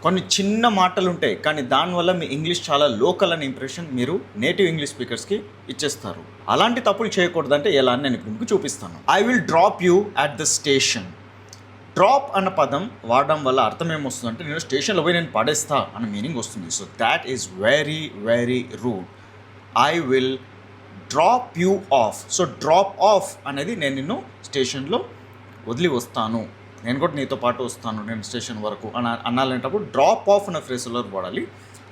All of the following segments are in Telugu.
కొన్ని చిన్న మాటలు ఉంటాయి, కానీ దానివల్ల మీ ఇంగ్లీష్ చాలా లోకల్ అనే ఇంప్రెషన్ మీరు నేటివ్ ఇంగ్లీష్ స్పీకర్స్కి ఇచ్చేస్తారు. అలాంటి తప్పులు చేయకూడదంటే ఎలా అని నేను ఇప్పుడు మీకు చూపిస్తాను. I will drop you at the station. Drop అన్న పదం వాడడం వల్ల అర్థం ఏమొస్తుందంటే నేను స్టేషన్లో పోయి నేను పడేస్తా అన్న మీనింగ్ వస్తుంది. So that is very very rude. I will drop you off. So drop off అనేది నేను నిన్ను స్టేషన్లో వదిలి వస్తాను, నేను కూడా నీతో పాటు వస్తాను నేను స్టేషన్ వరకు అని అనాలంటప్పుడు డ్రాప్ ఆఫ్ అన్న ఫ్రేజ్లో వాడాలి.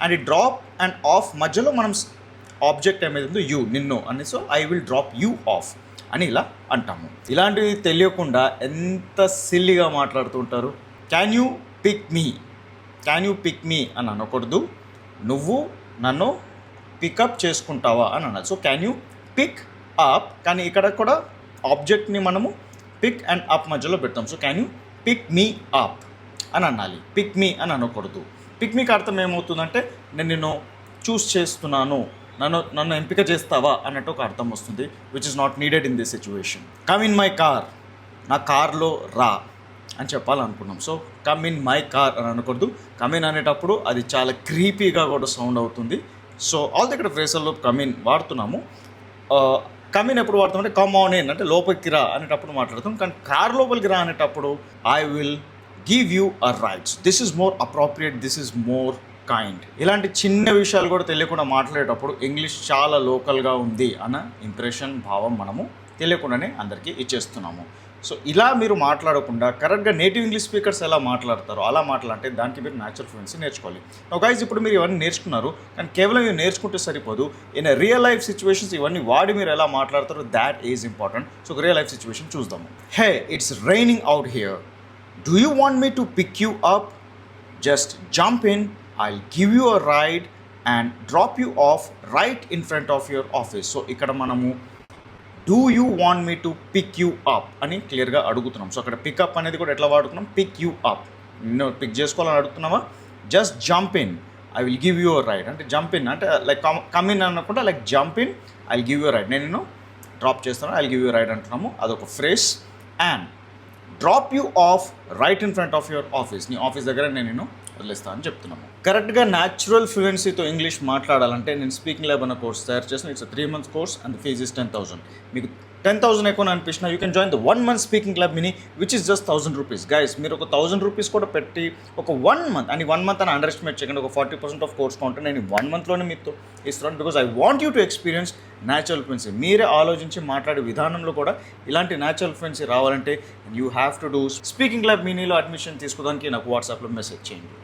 అండ్ ఈ డ్రాప్ అండ్ ఆఫ్ మధ్యలో మనం ఆబ్జెక్ట్ ఏమైతే ఉందో యూ, నిన్ను అని. So I will drop you off అని ఇలా అంటాము. ఇలాంటివి తెలియకుండా ఎంత సిల్లీగా మాట్లాడుతుంటారు. Can you pick me, can you pick me అని అనకూడదు. నువ్వు నన్ను పికప్ చేసుకుంటావా అని అనాలి. So can you pick up, కానీ ఇక్కడ కూడా ఆబ్జెక్ట్ని మనము పిక్ అండ్ అప్ మధ్యలో పెడతాం. So can you pick me up అని అనాలి, పిక్ మీ అని అనకూడదు. పిక్ మీకి అర్థం ఏమవుతుందంటే నేను నిన్ను చూస్ చేస్తున్నాను, నన్ను ఎంపిక చేస్తావా అన్నట్టు ఒక అర్థం వస్తుంది, which is not needed in this situation. Come in my car, నా కార్లో రా అని చెప్పాలనుకున్నాం. So come in my car అని అనకూడదు. కమ్ ఇన్ అనేటప్పుడు అది చాలా క్రీపీగా కూడా సౌండ్ అవుతుంది. సో ఆల్ దగ్గర ఫ్రేజల్లో కమ్ ఇన్ వాడుతున్నాము. కమ్ ఇన్ ఎప్పుడు వాడుతాం అంటే కమ్ ఆన్ ఇన్ అంటే లోపలికి రా అనేటప్పుడు మాట్లాడుతాం. కానీ కార్ లోపలికి రా అనేటప్పుడు I will give you a rights, this is more appropriate, this is more kind. ఇలాంటి చిన్న విషయాలు కూడా తెలియకుండా మాట్లాడేటప్పుడు ఇంగ్లీష్ చాలా లోకల్గా ఉంది అన్న ఇంప్రెషన్, భావం మనము తెలియకుండానే అందరికీ ఇచ్చేస్తున్నాము. సో ఇలా మీరు మాట్లాడకుండా కరెక్ట్గా నేటివ్ ఇంగ్లీష్ స్పీకర్స్ ఎలా మాట్లాడతారో అలా మాట్లాడితే దానికి మీరు న్యాచురల్ ఫ్లూయెన్సీ నేర్చుకోవాలి. గైస్ ఇప్పుడు మీరు ఇవన్నీ నేర్చుకున్నారు, కానీ కేవలం ఇవి నేర్చుకుంటే సరిపోదు. ఇన్ రియల్ లైఫ్ సిచ్యువేషన్స్ ఇవన్నీ వాడి మీరు ఎలా మాట్లాడతారో that is important. So real life situation చూద్దాము. Hey, it's raining out here, do you want me to pick you up? Just jump in, I'll give you a ride and drop you off right in front of your office. So ఇక్కడ మనము do you want me to pick you up అని క్లియర్గా అడుగుతున్నాం. సో అక్కడ పికప్ అనేది కూడా ఎట్లా వాడుతున్నాం, పిక్ యూ అప్. నిన్ను పిక్ చేసుకోవాలని అడుగుతున్నావా? Just jump in, I will give you a ride. అంటే జంప్ ఇన్ అంటే లైక్ కమ్ ఇన్ అనకుండా like jump in, I will give you ride. నేను నిన్ను డ్రాప్ చేస్తాను, I will give you ride అంటున్నాము. అదొక phrase. And drop you off right in front of your office, నీ ఆఫీస్ దగ్గర నేను నిన్ను వదిలేస్తా అని చెప్తున్నాము. కరెక్ట్గా న్యాచురల్ ఫ్లూయెన్సీతో ఇంగ్లీష్ మాట్లాడాలంటే నేను స్పీకింగ్ ల్యాబ్ అన్న కోర్స్ తయారు చేసిన. It's 3 months course and the fees is 10,000. మీకు 10,000 ఎక్కువ అనిపించినా you can join the 1 month speaking club mini which is just 1,000 rupees. Guys మీరు ఒక 1,000 rupees కూడా పెట్టి ఒక 1 month అని 1 month అని అండర్ ఎస్టిమేట్ చేయకండి. ఒక 40% ఆఫ్ కోర్స్ కాంటెంట్ నేను 1 monthలోనే మీతో ఇస్తున్నాను. Because I want you to experience natural fluency. మీరే ఆలోచించి మాట్లాడే విధానంలో కూడా ఇలాంటి న్యాచురల్ ఫ్లూయెన్సీ రావాలంటే you have to do speaking club మినీలో అడ్మిషన్ తీసుకోవడానికి నాకు వాట్సాప్లో మెసేజ్ చేయండి.